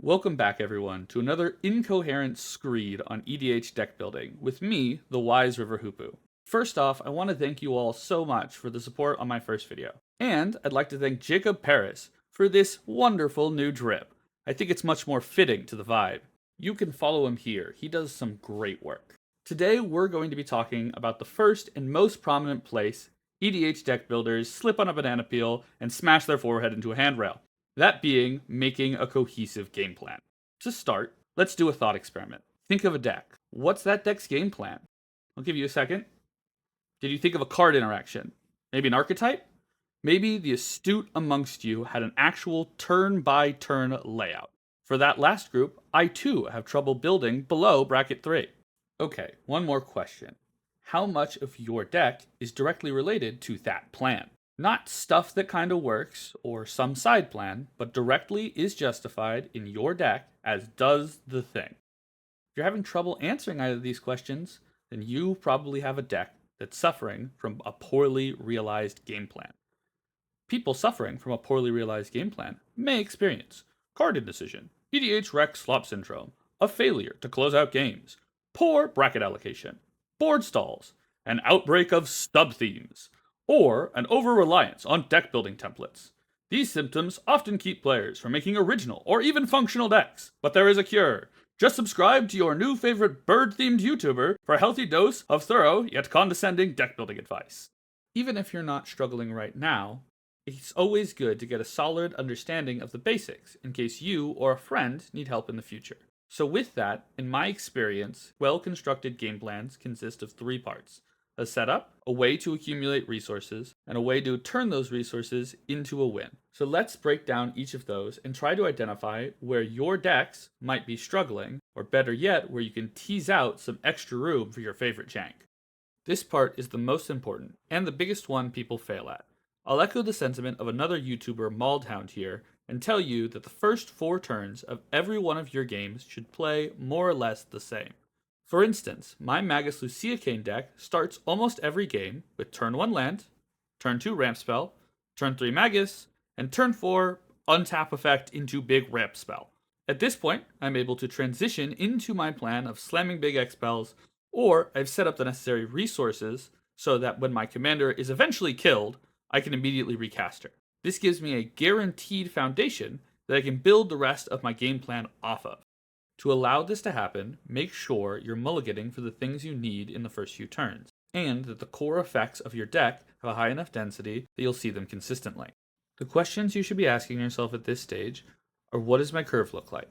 Welcome back, everyone, to another incoherent screed on EDH deck building with me, the Wise River Hoopu. First off, I want to thank you all so much for the support on my first video. And I'd like to thank Jacob Paris for this wonderful new drip. I think it's much more fitting to the vibe. You can follow him here, he does some great work. Today we're going to be talking about the first and most prominent place EDH deck builders slip on a banana peel and smash their forehead into a handrail. That being making a cohesive game plan. To start, let's do a thought experiment. Think of a deck. What's that deck's game plan? I'll give you a second. Did you think of a card interaction? Maybe an archetype? Maybe the astute amongst you had an actual turn-by-turn layout. For that last group, I too have trouble building below bracket 3. Okay, one more question. How much of your deck is directly related to that plan? Not stuff that kinda works, or some side plan, but directly is justified in your deck as does the thing. If you're having trouble answering either of these questions, then you probably have a deck that's suffering from a poorly realized game plan. People suffering from a poorly realized game plan may experience card indecision, EDH Rec slop syndrome, a failure to close out games, poor bracket allocation, board stalls, an outbreak of stub themes, or an over-reliance on deck building templates. These symptoms often keep players from making original or even functional decks, but there is a cure. Just subscribe to your new favorite bird-themed YouTuber for a healthy dose of thorough yet condescending deck building advice. Even if you're not struggling right now, it's always good to get a solid understanding of the basics in case you or a friend need help in the future. So with that, in my experience, well-constructed game plans consist of 3 parts. A setup, a way to accumulate resources, and a way to turn those resources into a win. So let's break down each of those and try to identify where your decks might be struggling, or better yet, where you can tease out some extra room for your favorite jank. This part is the most important, and the biggest one people fail at. I'll echo the sentiment of another YouTuber, Maldhound, here, and tell you that the first 4 turns of every one of your games should play more or less the same. For instance, my Magus Luciacane deck starts almost every game with turn 1 land, turn 2 ramp spell, turn 3 Magus, and turn 4 untap effect into big ramp spell. At this point, I'm able to transition into my plan of slamming big X spells, or I've set up the necessary resources so that when my commander is eventually killed, I can immediately recast her. This gives me a guaranteed foundation that I can build the rest of my game plan off of. To allow this to happen, make sure you're mulliganing for the things you need in the first few turns, and that the core effects of your deck have a high enough density that you'll see them consistently. The questions you should be asking yourself at this stage are: what does my curve look like?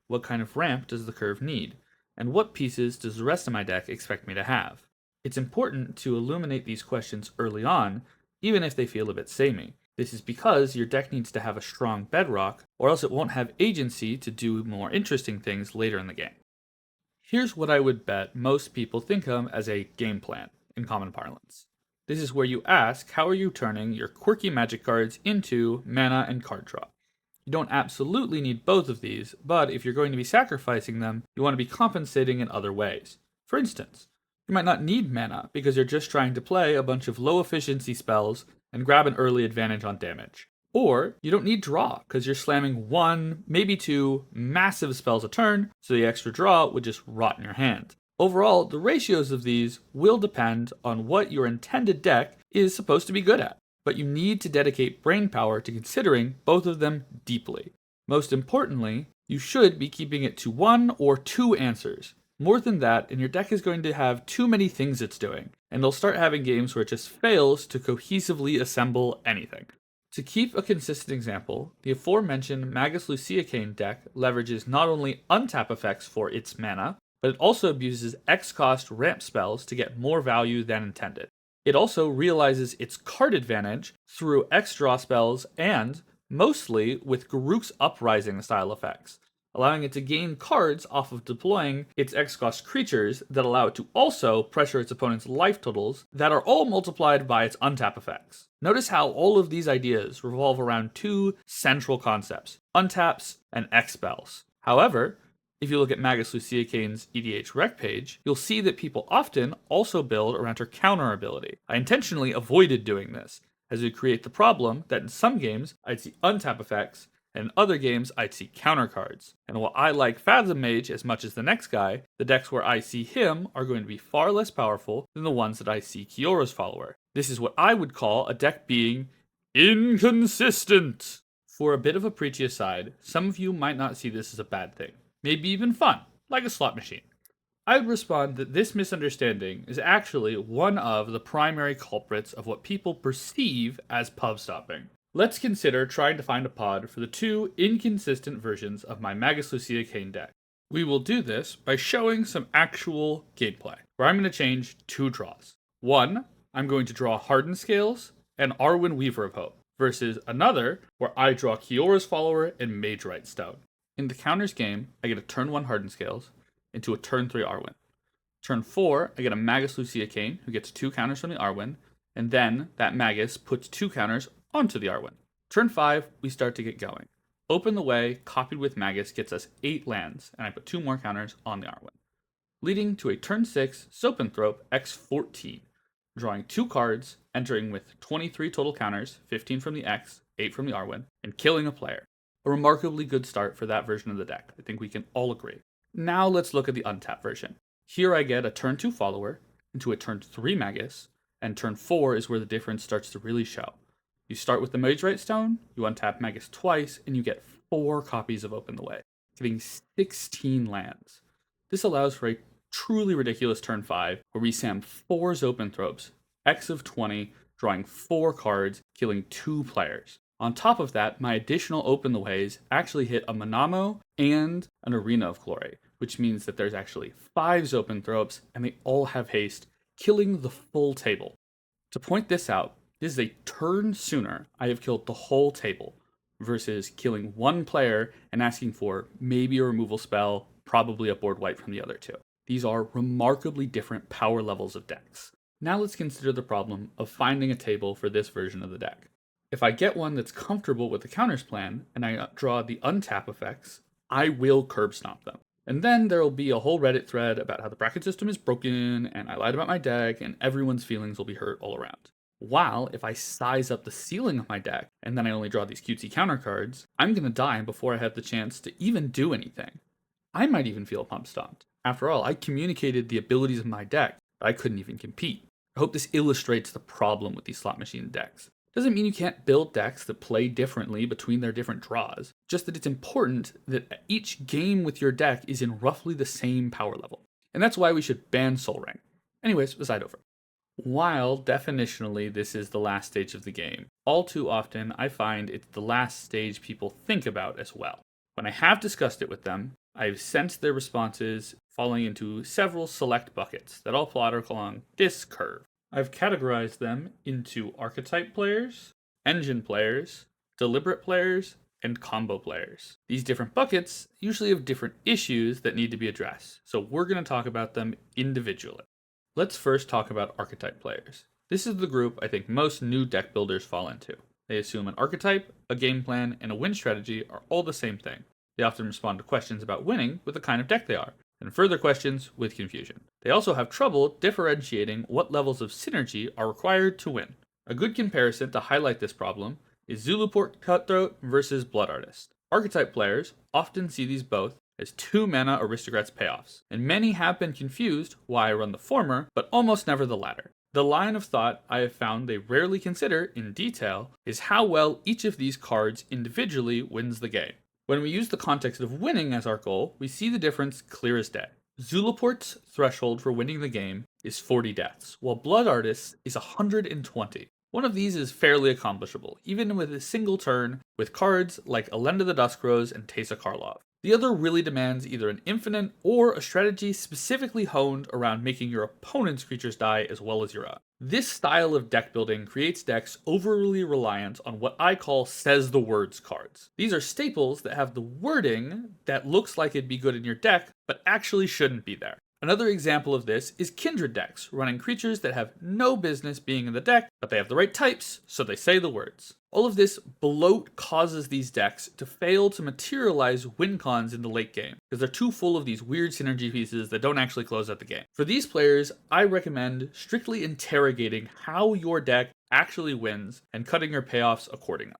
What kind of ramp does the curve need? And what pieces does the rest of my deck expect me to have? It's important to illuminate these questions early on, even if they feel a bit samey. This is because your deck needs to have a strong bedrock, or else it won't have agency to do more interesting things later in the game. Here's what I would bet most people think of as a game plan, in common parlance. This is where you ask, how are you turning your quirky magic cards into mana and card draw? You don't absolutely need both of these, but if you're going to be sacrificing them, you want to be compensating in other ways. For instance, you might not need mana because you're just trying to play a bunch of low efficiency spells and grab an early advantage on damage. Or you don't need draw because you're slamming 1, maybe 2 massive spells a turn, so the extra draw would just rot in your hand. Overall, the ratios of these will depend on what your intended deck is supposed to be good at, but you need to dedicate brain power to considering both of them deeply. Most importantly, you should be keeping it to 1 or 2 answers. More than that, and your deck is going to have too many things it's doing, and they'll start having games where it just fails to cohesively assemble anything. To keep a consistent example, the aforementioned Magus Luciacane deck leverages not only untap effects for its mana, but it also abuses X-cost ramp spells to get more value than intended. It also realizes its card advantage through X-draw spells and, mostly, with Garruk's Uprising style effects, allowing it to gain cards off of deploying its X-cost creatures that allow it to also pressure its opponent's life totals that are all multiplied by its untap effects. Notice how all of these ideas revolve around 2 central concepts, untaps and X-spells. However, if you look at Magus Luciacane's EDH Rec page, you'll see that people often also build around her counter ability. I intentionally avoided doing this, as it would create the problem that in some games I'd see untap effects and in other games I'd see counter cards. And while I like Fathom Mage as much as the next guy, the decks where I see him are going to be far less powerful than the ones that I see Kyora's follower. This is what I would call a deck being inconsistent. For a bit of a preachy aside, some of you might not see this as a bad thing, maybe even fun, like a slot machine. I would respond that this misunderstanding is actually one of the primary culprits of what people perceive as pub stopping. Let's consider trying to find a pod for the two inconsistent versions of my Magus Lucia Kane deck. We will do this by showing some actual gameplay, where I'm going to change two draws. One, I'm going to draw Hardened Scales and Arwen Weaver of Hope, versus another where I draw Kyora's Follower and Mage Right Stone. In the counters game, I get a turn 1 Hardened Scales into a turn 3 Arwen. Turn 4, I get a Magus Lucia Kane, who gets 2 counters from the Arwen, and then that Magus puts 2 counters onto the Arwen. Turn 5, we start to get going. Open the Way, copied with Magus, gets us 8 lands, and I put 2 more counters on the Arwen. Leading to a turn 6 Soapenthrop X14, drawing 2 cards, entering with 23 total counters, 15 from the X, 8 from the Arwen, and killing a player. A remarkably good start for that version of the deck, I think we can all agree. Now let's look at the untapped version. Here I get a turn 2 Follower into a turn 3 Magus, and turn 4 is where the difference starts to really show. You start with the Mage Right Stone, you untap Magus twice, and you get 4 copies of Open the Way, getting 16 lands. This allows for a truly ridiculous turn 5, where we Sam 4 Zopenthropes, X of 20, drawing 4 cards, killing 2 players. On top of that, my additional Open the Ways actually hit a Manamo and an Arena of Glory, which means that there's actually 5 Zopenthropes, and they all have haste, killing the full table. To point this out, this is a turn sooner I have killed the whole table, versus killing 1 player and asking for maybe a removal spell, probably a board wipe from the other 2. These are remarkably different power levels of decks. Now let's consider the problem of finding a table for this version of the deck. If I get one that's comfortable with the counters plan, and I draw the untap effects, I will curb stomp them. And then there will be a whole Reddit thread about how the bracket system is broken, and I lied about my deck, and everyone's feelings will be hurt all around. While if I size up the ceiling of my deck, and then I only draw these cutesy counter cards, I'm gonna die before I have the chance to even do anything. I might even feel pump stomped. After all, I communicated the abilities of my deck, but I couldn't even compete. I hope this illustrates the problem with these slot machine decks. Doesn't mean you can't build decks that play differently between their different draws, just that it's important that each game with your deck is in roughly the same power level. And that's why we should ban Sol Ring. Anyways, aside over. While definitionally this is the last stage of the game, all too often I find it's the last stage people think about as well. When I have discussed it with them, I've sensed their responses falling into several select buckets that all plot along this curve. I've categorized them into archetype players, engine players, deliberate players, and combo players. These different buckets usually have different issues that need to be addressed, so we're going to talk about them individually. Let's first talk about archetype players. This is the group I think most new deck builders fall into. They assume an archetype, a game plan, and a win strategy are all the same thing. They often respond to questions about winning with the kind of deck they are, and further questions with confusion. They also have trouble differentiating what levels of synergy are required to win. A good comparison to highlight this problem is Zulaport Cutthroat versus Blood Artist. Archetype players often see these both as 2 mana aristocrats payoffs, and many have been confused why I run the former, but almost never the latter. The line of thought I have found they rarely consider in detail is how well each of these cards individually wins the game. When we use the context of winning as our goal, we see the difference clear as day. Zulaport's threshold for winning the game is 40 deaths, while Blood Artist's is 120. One of these is fairly accomplishable, even with a single turn, with cards like Elenda the Duskrose and Teysa Karlov. The other really demands either an infinite or a strategy specifically honed around making your opponent's creatures die as well as your own. This style of deck building creates decks overly reliant on what I call says the words cards. These are staples that have the wording that looks like it'd be good in your deck, but actually shouldn't be there. Another example of this is Kindred decks, running creatures that have no business being in the deck, but they have the right types, so they say the words. All of this bloat causes these decks to fail to materialize win cons in the late game, because they're too full of these weird synergy pieces that don't actually close out the game. For these players, I recommend strictly interrogating how your deck actually wins and cutting your payoffs accordingly.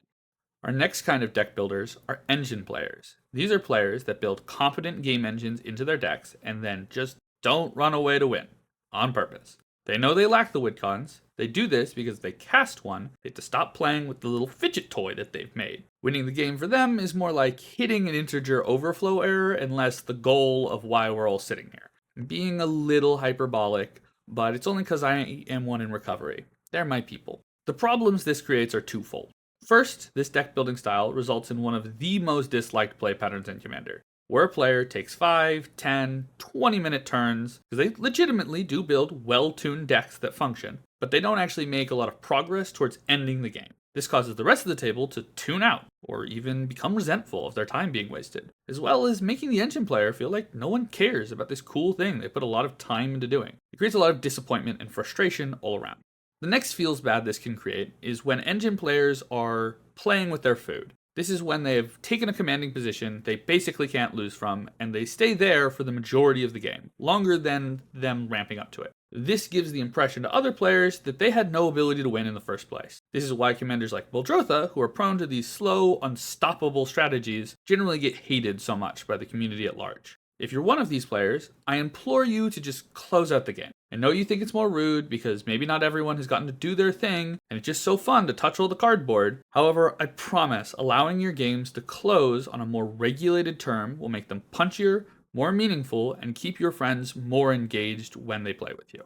Our next kind of deck builders are engine players. These are players that build competent game engines into their decks and then just don't run away to win, on purpose. They know they lack the Widcons. They do this because they cast one, they have to stop playing with the little fidget toy that they've made. Winning the game for them is more like hitting an integer overflow error and less the goal of why we're all sitting here. I'm being a little hyperbolic, but it's only because I am one in recovery. They're my people. The problems this creates are twofold. First, this deck building style results in one of the most disliked play patterns in Commander, where a player takes 5, 10, 20-minute turns, because they legitimately do build well-tuned decks that function, but they don't actually make a lot of progress towards ending the game. This causes the rest of the table to tune out, or even become resentful of their time being wasted, as well as making the engine player feel like no one cares about this cool thing they put a lot of time into doing. It creates a lot of disappointment and frustration all around. The next feels bad this can create is when engine players are playing with their food. This is when they've taken a commanding position they basically can't lose from, and they stay there for the majority of the game, longer than them ramping up to it. This gives the impression to other players that they had no ability to win in the first place. This is why commanders like Muldrotha, who are prone to these slow, unstoppable strategies, generally get hated so much by the community at large. If you're one of these players, I implore you to just close out the game. I know you think it's more rude because maybe not everyone has gotten to do their thing and it's just so fun to touch all the cardboard. However, I promise allowing your games to close on a more regulated term will make them punchier, more meaningful, and keep your friends more engaged when they play with you.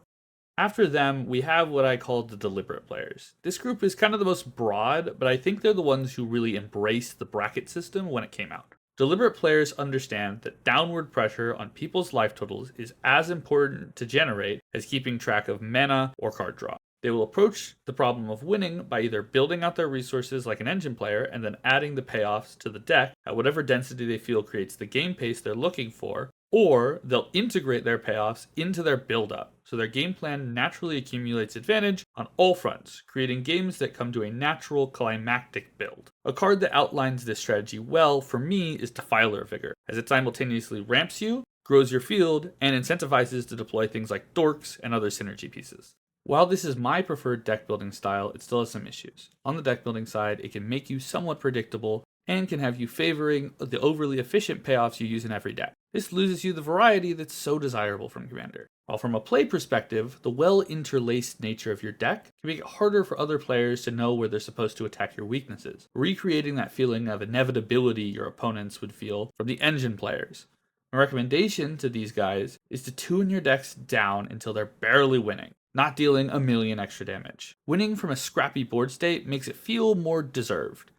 After them, we have what I call the deliberate players. This group is kind of the most broad, but I think they're the ones who really embraced the bracket system when it came out. Deliberate players understand that downward pressure on people's life totals is as important to generate as keeping track of mana or card draw. They will approach the problem of winning by either building out their resources like an engine player and then adding the payoffs to the deck at whatever density they feel creates the game pace they're looking for, or they'll integrate their payoffs into their build-up, so their game plan naturally accumulates advantage on all fronts, creating games that come to a natural climactic build. A card that outlines this strategy well, for me, is Defiler Vigor, as it simultaneously ramps you, grows your field, and incentivizes to deploy things like dorks and other synergy pieces. While this is my preferred deck building style, it still has some issues. On the deck building side, it can make you somewhat predictable and can have you favoring the overly efficient payoffs you use in every deck. This loses you the variety that's so desirable from Commander. While from a play perspective, the well-interlaced nature of your deck can make it harder for other players to know where they're supposed to attack your weaknesses, recreating that feeling of inevitability your opponents would feel from the engine players. My recommendation to these guys is to tune your decks down until they're barely winning, not dealing a million extra damage. Winning from a scrappy board state makes it feel more deserved.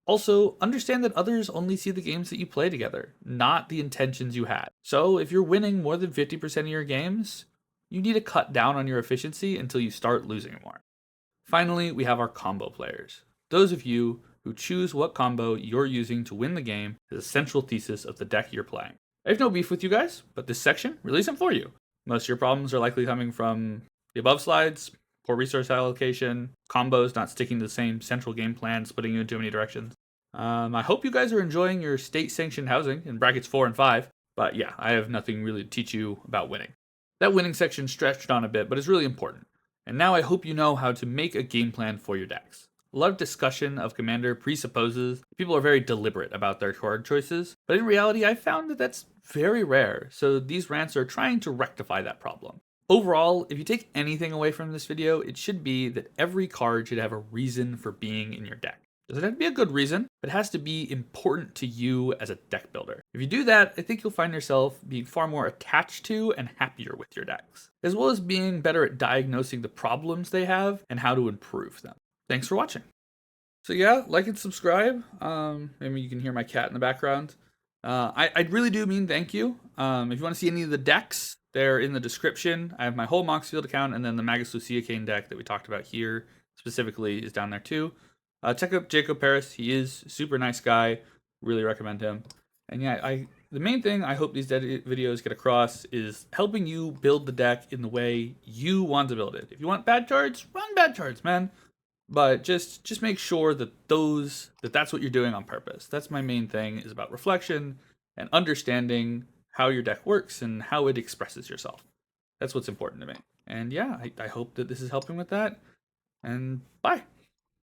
Also, understand that others only see the games that you play together, not the intentions you had. So, if you're winning more than 50% of your games, you need to cut down on your efficiency until you start losing more. Finally, we have our combo players. Those of you who choose what combo you're using to win the game is a central thesis of the deck you're playing. I have no beef with you guys, but this section really isn't for you. Most of your problems are likely coming from the above slides, poor resource allocation, combos not sticking to the same central game plan, splitting you in too many directions. I hope you guys are enjoying your state-sanctioned housing in brackets 4 and 5, but yeah, I have nothing really to teach you about winning. That winning section stretched on a bit, but it's really important. And now I hope you know how to make a game plan for your decks. A lot of discussion of Commander presupposes people are very deliberate about their card choices, but in reality I found that that's very rare, so these rants are trying to rectify that problem. Overall, if you take anything away from this video, it should be that every card should have a reason for being in your deck. Doesn't have to be a good reason, but it has to be important to you as a deck builder. If you do that, I think you'll find yourself being far more attached to and happier with your decks, as well as being better at diagnosing the problems they have and how to improve them. Thanks for watching. So yeah, like and subscribe. Maybe you can hear my cat in the background. I really do mean thank you. If you want to see any of the decks, they're in the description. I have my whole Moxfield account, and then the Magus Lucia Kane deck that we talked about here specifically is down there too. Check out Jacob Paris. He is a super nice guy. Really recommend him. And yeah, the main thing I hope these videos get across is helping you build the deck in the way you want to build it. If you want bad cards, run bad cards, man. But just make sure that that's what you're doing on purpose. That's my main thing, is about reflection and understanding how your deck works and how it expresses yourself. That's what's important to me. And yeah, I hope that this is helping with that. And bye.